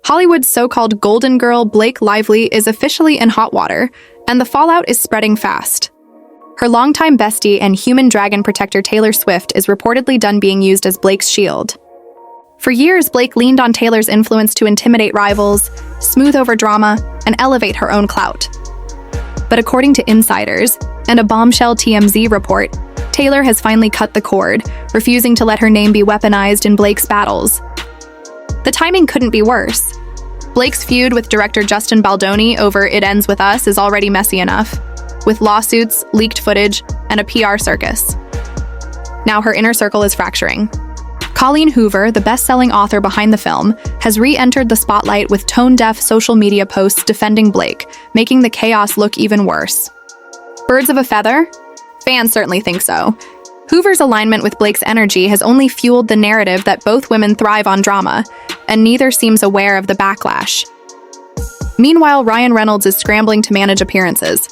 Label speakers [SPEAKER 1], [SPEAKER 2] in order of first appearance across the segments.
[SPEAKER 1] Hollywood's so-called golden girl, Blake Lively, is officially in hot water, and the fallout is spreading fast. Her longtime bestie and human dragon protector Taylor Swift is reportedly done being used as Blake's shield. For years, Blake leaned on Taylor's influence to intimidate rivals, smooth over drama, and elevate her own clout. But according to insiders, and a bombshell TMZ report, Taylor has finally cut the cord, refusing to let her name be weaponized in Blake's battles. The timing couldn't be worse. Blake's feud with director Justin Baldoni over It Ends With Us is already messy enough, with lawsuits, leaked footage, and a PR circus. Now her inner circle is fracturing. Colleen Hoover, the best-selling author behind the film, has re-entered the spotlight with tone-deaf social media posts defending Blake, making the chaos look even worse. Birds of a feather? Fans certainly think so. Hoover's alignment with Blake's energy has only fueled the narrative that both women thrive on drama, and neither seems aware of the backlash. Meanwhile, Ryan Reynolds is scrambling to manage appearances.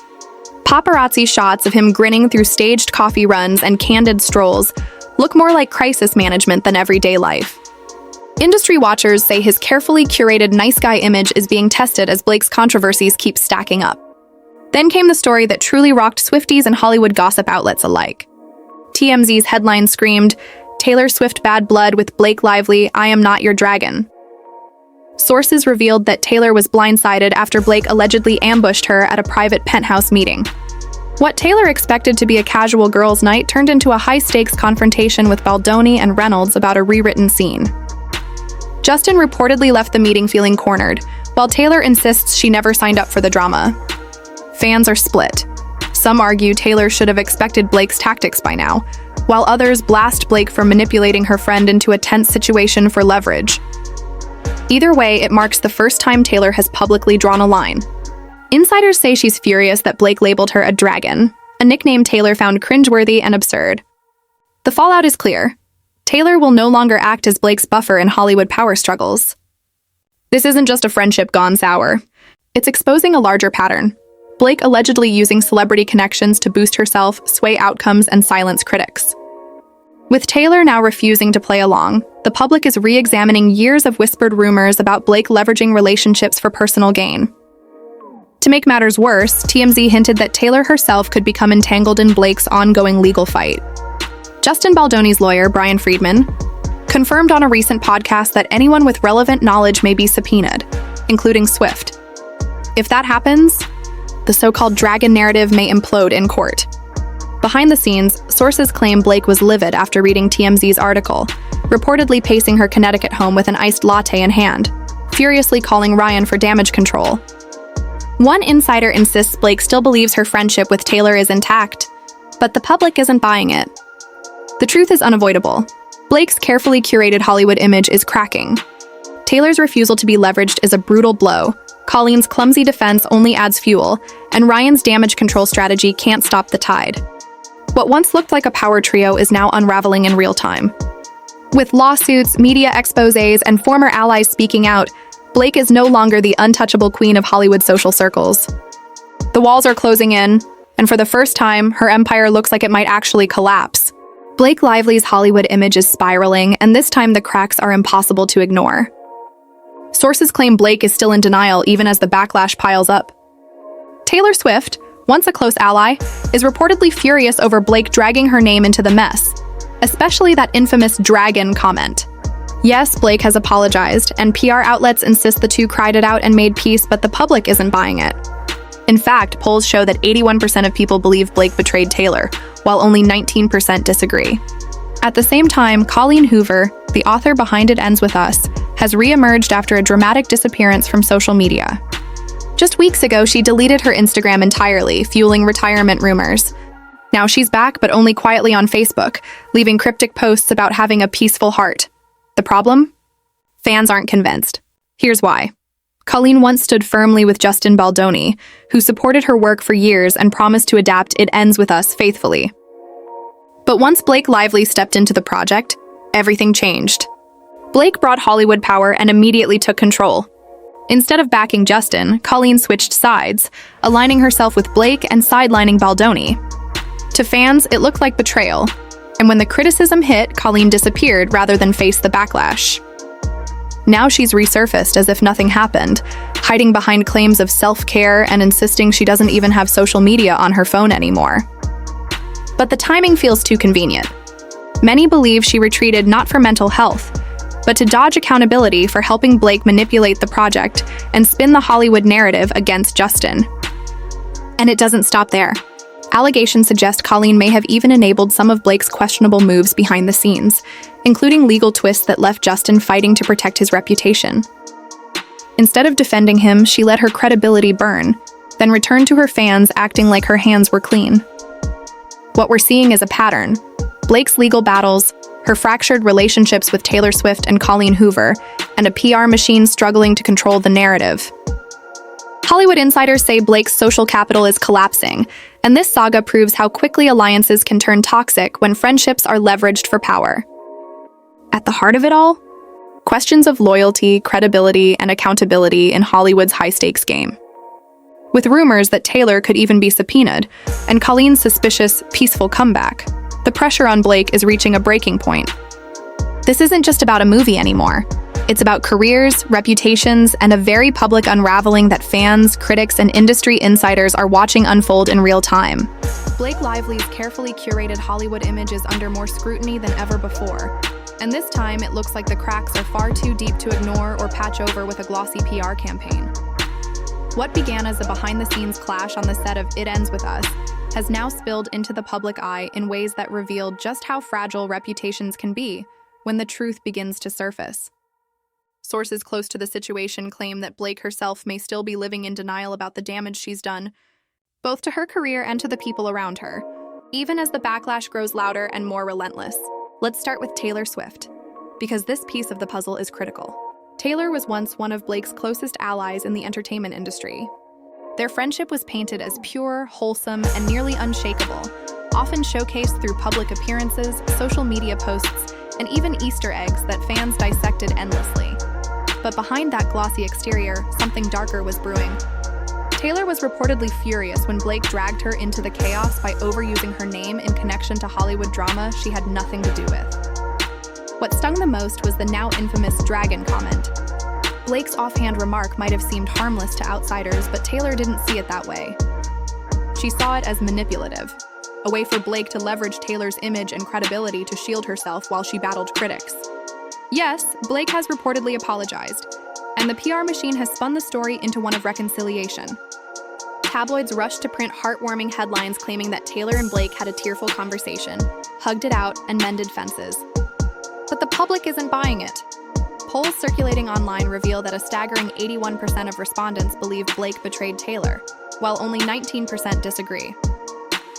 [SPEAKER 1] Paparazzi shots of him grinning through staged coffee runs and candid strolls look more like crisis management than everyday life. Industry watchers say his carefully curated nice guy image is being tested as Blake's controversies keep stacking up. Then came the story that truly rocked Swifties and Hollywood gossip outlets alike. TMZ's headline screamed, "Taylor Swift bad blood with Blake Lively, I am not your dragon." Sources revealed that Taylor was blindsided after Blake allegedly ambushed her at a private penthouse meeting. What Taylor expected to be a casual girls' night turned into a high-stakes confrontation with Baldoni and Reynolds about a rewritten scene. Justin reportedly left the meeting feeling cornered, while Taylor insists she never signed up for the drama. Fans are split. Some argue Taylor should have expected Blake's tactics by now, while others blast Blake for manipulating her friend into a tense situation for leverage. Either way, it marks the first time Taylor has publicly drawn a line. Insiders say she's furious that Blake labeled her a dragon, a nickname Taylor found cringeworthy and absurd. The fallout is clear. Taylor will no longer act as Blake's buffer in Hollywood power struggles. This isn't just a friendship gone sour. It's exposing a larger pattern. Blake allegedly using celebrity connections to boost herself, sway outcomes, and silence critics. With Taylor now refusing to play along, the public is re-examining years of whispered rumors about Blake leveraging relationships for personal gain. To make matters worse, TMZ hinted that Taylor herself could become entangled in Blake's ongoing legal fight. Justin Baldoni's lawyer, Brian Friedman, confirmed on a recent podcast that anyone with relevant knowledge may be subpoenaed, including Swift. If that happens, the so-called dragon narrative may implode in court. Behind the scenes, sources claim Blake was livid after reading TMZ's article, reportedly pacing her Connecticut home with an iced latte in hand, furiously calling Ryan for damage control. One insider insists Blake still believes her friendship with Taylor is intact, but the public isn't buying it. The truth is unavoidable. Blake's carefully curated Hollywood image is cracking. Taylor's refusal to be leveraged is a brutal blow. Colleen's clumsy defense only adds fuel, and Ryan's damage control strategy can't stop the tide. What once looked like a power trio is now unraveling in real time. With lawsuits, media exposés, and former allies speaking out, Blake is no longer the untouchable queen of Hollywood social circles. The walls are closing in, and for the first time, her empire looks like it might actually collapse. Blake Lively's Hollywood image is spiraling, and this time the cracks are impossible to ignore. Sources claim Blake is still in denial even as the backlash piles up. Taylor Swift, once a close ally, is reportedly furious over Blake dragging her name into the mess, especially that infamous dragon comment. Yes, Blake has apologized, and PR outlets insist the two cried it out and made peace, but the public isn't buying it. In fact, polls show that 81% of people believe Blake betrayed Taylor, while only 19% disagree. At the same time, Colleen Hoover, the author behind It Ends With Us, has re-emerged after a dramatic disappearance from social media. Just weeks ago, she deleted her Instagram entirely, fueling retirement rumors. Now she's back, but only quietly on Facebook, leaving cryptic posts about having a peaceful heart. The problem? Fans aren't convinced. Here's why. Colleen once stood firmly with Justin Baldoni, who supported her work for years and promised to adapt It Ends With Us faithfully. But once Blake Lively stepped into the project, everything changed. Blake brought Hollywood power and immediately took control. Instead of backing Justin, Colleen switched sides, aligning herself with Blake and sidelining Baldoni. To fans, it looked like betrayal, and when the criticism hit, Colleen disappeared rather than face the backlash. Now she's resurfaced as if nothing happened, hiding behind claims of self-care and insisting she doesn't even have social media on her phone anymore. But the timing feels too convenient. Many believe she retreated not for mental health, but to dodge accountability for helping Blake manipulate the project and spin the Hollywood narrative against Justin. And it doesn't stop there. Allegations suggest Colleen may have even enabled some of Blake's questionable moves behind the scenes, including legal twists that left Justin fighting to protect his reputation. Instead of defending him, she let her credibility burn, then returned to her fans acting like her hands were clean. What we're seeing is a pattern. Blake's legal battles, her fractured relationships with Taylor Swift and Colleen Hoover, and a PR machine struggling to control the narrative. Hollywood insiders say Blake's social capital is collapsing, and this saga proves how quickly alliances can turn toxic when friendships are leveraged for power. At the heart of it all, questions of loyalty, credibility, and accountability in Hollywood's high-stakes game. With rumors that Taylor could even be subpoenaed, and Colleen's suspicious, peaceful comeback, the pressure on Blake is reaching a breaking point. This isn't just about a movie anymore. It's about careers, reputations, and a very public unraveling that fans, critics, and industry insiders are watching unfold in real time. Blake Lively's carefully curated Hollywood image is under more scrutiny than ever before, and this time it looks like the cracks are far too deep to ignore or patch over with a glossy PR campaign. What began as a behind-the-scenes clash on the set of It Ends With Us has now spilled into the public eye in ways that reveal just how fragile reputations can be when the truth begins to surface. Sources close to the situation claim that Blake herself may still be living in denial about the damage she's done, both to her career and to the people around her, even as the backlash grows louder and more relentless. Let's start with Taylor Swift, because this piece of the puzzle is critical. Taylor was once one of Blake's closest allies in the entertainment industry. Their friendship was painted as pure, wholesome, and nearly unshakable, often showcased through public appearances, social media posts, and even Easter eggs that fans dissected endlessly. But behind that glossy exterior, something darker was brewing. Taylor was reportedly furious when Blake dragged her into the chaos by overusing her name in connection to Hollywood drama she had nothing to do with. What stung the most was the now infamous dragon comment. Blake's offhand remark might have seemed harmless to outsiders, but Taylor didn't see it that way. She saw it as manipulative, a way for Blake to leverage Taylor's image and credibility to shield herself while she battled critics. Yes, Blake has reportedly apologized, and the PR machine has spun the story into one of reconciliation. Tabloids rushed to print heartwarming headlines claiming that Taylor and Blake had a tearful conversation, hugged it out, and mended fences. But the public isn't buying it. Polls circulating online reveal that a staggering 81% of respondents believe Blake betrayed Taylor, while only 19% disagree.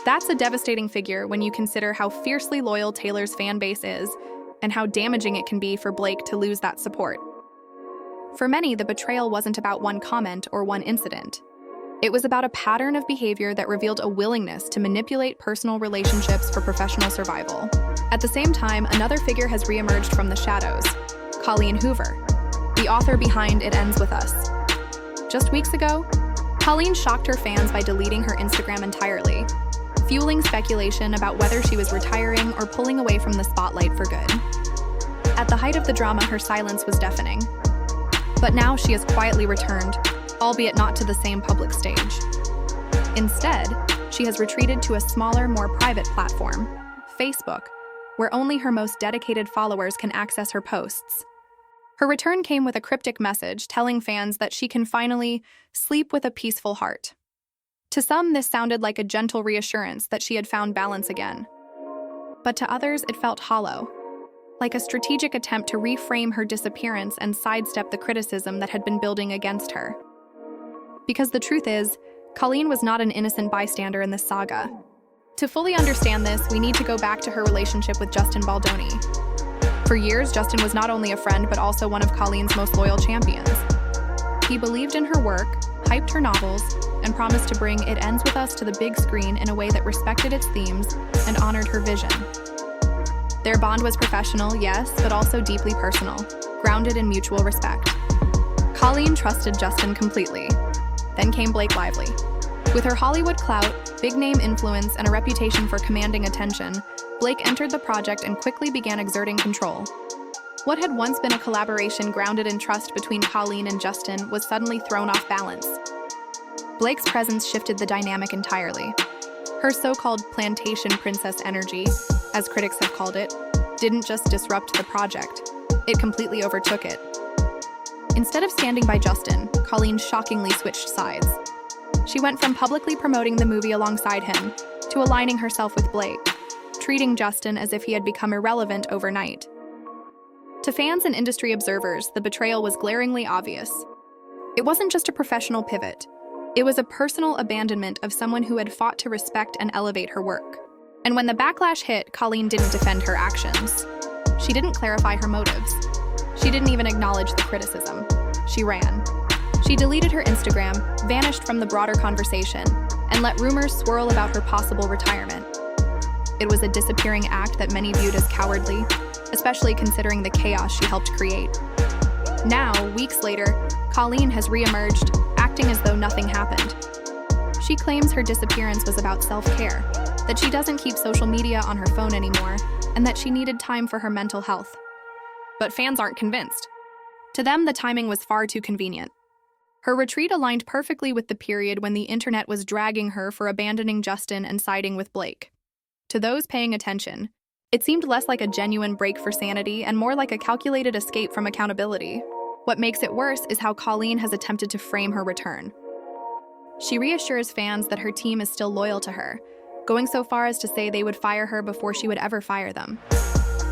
[SPEAKER 1] That's a devastating figure when you consider how fiercely loyal Taylor's fan base is, and how damaging it can be for Blake to lose that support. For many, the betrayal wasn't about one comment or one incident. It was about a pattern of behavior that revealed a willingness to manipulate personal relationships for professional survival. At the same time, another figure has reemerged from the shadows: Colleen Hoover, the author behind It Ends With Us. Just weeks ago, Colleen shocked her fans by deleting her Instagram entirely, fueling speculation about whether she was retiring or pulling away from the spotlight for good. At the height of the drama, her silence was deafening. But now she has quietly returned, albeit not to the same public stage. Instead, she has retreated to a smaller, more private platform, Facebook, where only her most dedicated followers can access her posts. Her return came with a cryptic message telling fans that she can finally sleep with a peaceful heart. To some, this sounded like a gentle reassurance that she had found balance again. But to others, it felt hollow, like a strategic attempt to reframe her disappearance and sidestep the criticism that had been building against her. Because the truth is, Colleen was not an innocent bystander in this saga. To fully understand this, we need to go back to her relationship with Justin Baldoni. For years, Justin was not only a friend, but also one of Colleen's most loyal champions. He believed in her work, hyped her novels, and promised to bring It Ends With Us to the big screen in a way that respected its themes and honored her vision. Their bond was professional, yes, but also deeply personal, grounded in mutual respect. Colleen trusted Justin completely. Then came Blake Lively. With her Hollywood clout, big-name influence, and a reputation for commanding attention, Blake entered the project and quickly began exerting control. What had once been a collaboration grounded in trust between Colleen and Justin was suddenly thrown off balance. Blake's presence shifted the dynamic entirely. Her so-called plantation princess energy, as critics have called it, didn't just disrupt the project, it completely overtook it. Instead of standing by Justin, Colleen shockingly switched sides. She went from publicly promoting the movie alongside him to aligning herself with Blake, treating Justin as if he had become irrelevant overnight. To fans and industry observers, the betrayal was glaringly obvious. It wasn't just a professional pivot. It was a personal abandonment of someone who had fought to respect and elevate her work. And when the backlash hit, Colleen didn't defend her actions. She didn't clarify her motives. She didn't even acknowledge the criticism. She ran. She deleted her Instagram, vanished from the broader conversation, and let rumors swirl about her possible retirement. It was a disappearing act that many viewed as cowardly, especially considering the chaos she helped create. Now, weeks later, Colleen has re-emerged, acting as though nothing happened. She claims her disappearance was about self-care, that she doesn't keep social media on her phone anymore, and that she needed time for her mental health. But fans aren't convinced. To them, the timing was far too convenient. Her retreat aligned perfectly with the period when the internet was dragging her for abandoning Justin and siding with Blake. To those paying attention, it seemed less like a genuine break for sanity and more like a calculated escape from accountability. What makes it worse is how Colleen has attempted to frame her return. She reassures fans that her team is still loyal to her, going so far as to say they would fire her before she would ever fire them.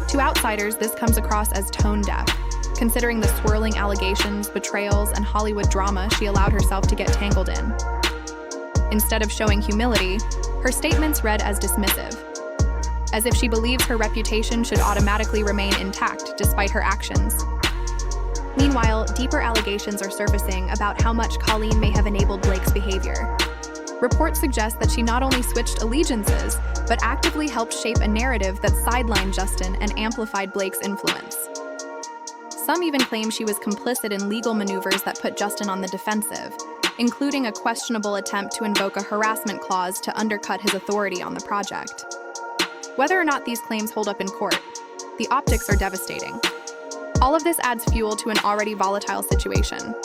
[SPEAKER 1] To outsiders, this comes across as tone-deaf, considering the swirling allegations, betrayals, and Hollywood drama she allowed herself to get tangled in. Instead of showing humility, her statements read as dismissive, as if she believes her reputation should automatically remain intact despite her actions. Meanwhile, deeper allegations are surfacing about how much Colleen may have enabled Blake's behavior. Reports suggest that she not only switched allegiances, but actively helped shape a narrative that sidelined Justin and amplified Blake's influence. Some even claim she was complicit in legal maneuvers that put Justin on the defensive, including a questionable attempt to invoke a harassment clause to undercut his authority on the project. Whether or not these claims hold up in court, the optics are devastating. All of this adds fuel to an already volatile situation.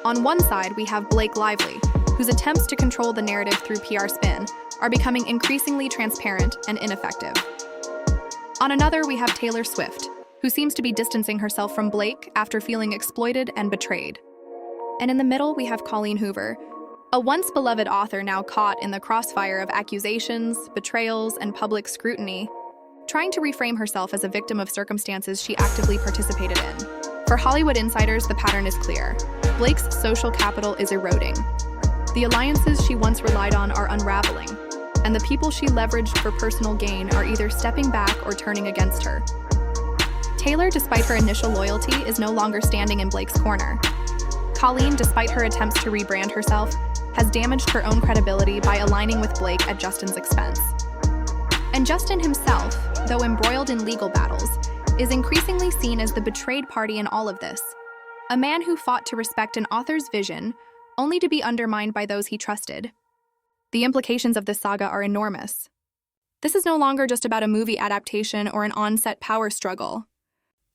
[SPEAKER 1] On one side, we have Blake Lively, whose attempts to control the narrative through PR spin are becoming increasingly transparent and ineffective. On another, we have Taylor Swift, who seems to be distancing herself from Blake after feeling exploited and betrayed. And in the middle, we have Colleen Hoover, a once beloved author now caught in the crossfire of accusations, betrayals, and public scrutiny, trying to reframe herself as a victim of circumstances she actively participated in. For Hollywood insiders, the pattern is clear. Blake's social capital is eroding. The alliances she once relied on are unraveling, and the people she leveraged for personal gain are either stepping back or turning against her. Taylor, despite her initial loyalty, is no longer standing in Blake's corner. Colleen, despite her attempts to rebrand herself, has damaged her own credibility by aligning with Blake at Justin's expense. And Justin himself, though embroiled in legal battles, is increasingly seen as the betrayed party in all of this. A man who fought to respect an author's vision, only to be undermined by those he trusted. The implications of this saga are enormous. This is no longer just about a movie adaptation or an on-set power struggle.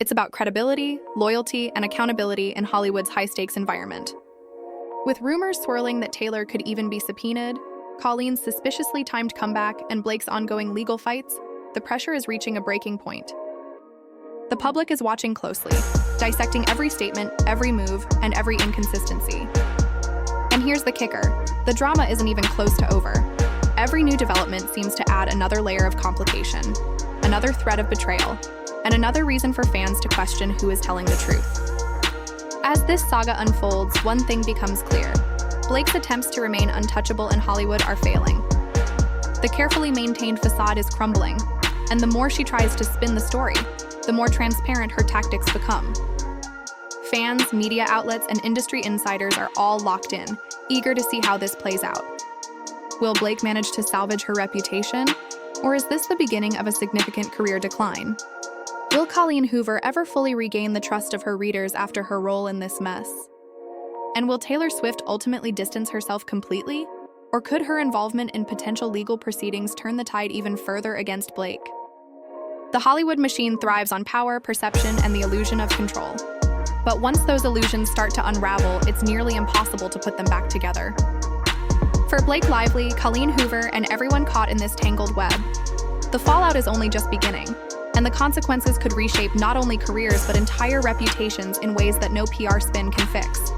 [SPEAKER 1] It's about credibility, loyalty, and accountability in Hollywood's high-stakes environment. With rumors swirling that Taylor could even be subpoenaed, Colleen's suspiciously timed comeback, and Blake's ongoing legal fights, the pressure is reaching a breaking point. The public is watching closely, dissecting every statement, every move, and every inconsistency. And here's the kicker. The drama isn't even close to over. Every new development seems to add another layer of complication, another thread of betrayal, and another reason for fans to question who is telling the truth. As this saga unfolds, one thing becomes clear. Blake's attempts to remain untouchable in Hollywood are failing. The carefully maintained facade is crumbling, and the more she tries to spin the story, the more transparent her tactics become. Fans, media outlets, and industry insiders are all locked in, eager to see how this plays out. Will Blake manage to salvage her reputation, or is this the beginning of a significant career decline? Will Colleen Hoover ever fully regain the trust of her readers after her role in this mess? And will Taylor Swift ultimately distance herself completely? Or could her involvement in potential legal proceedings turn the tide even further against Blake? The Hollywood machine thrives on power, perception, and the illusion of control. But once those illusions start to unravel, it's nearly impossible to put them back together. For Blake Lively, Colleen Hoover, and everyone caught in this tangled web, the fallout is only just beginning, and the consequences could reshape not only careers but entire reputations in ways that no PR spin can fix.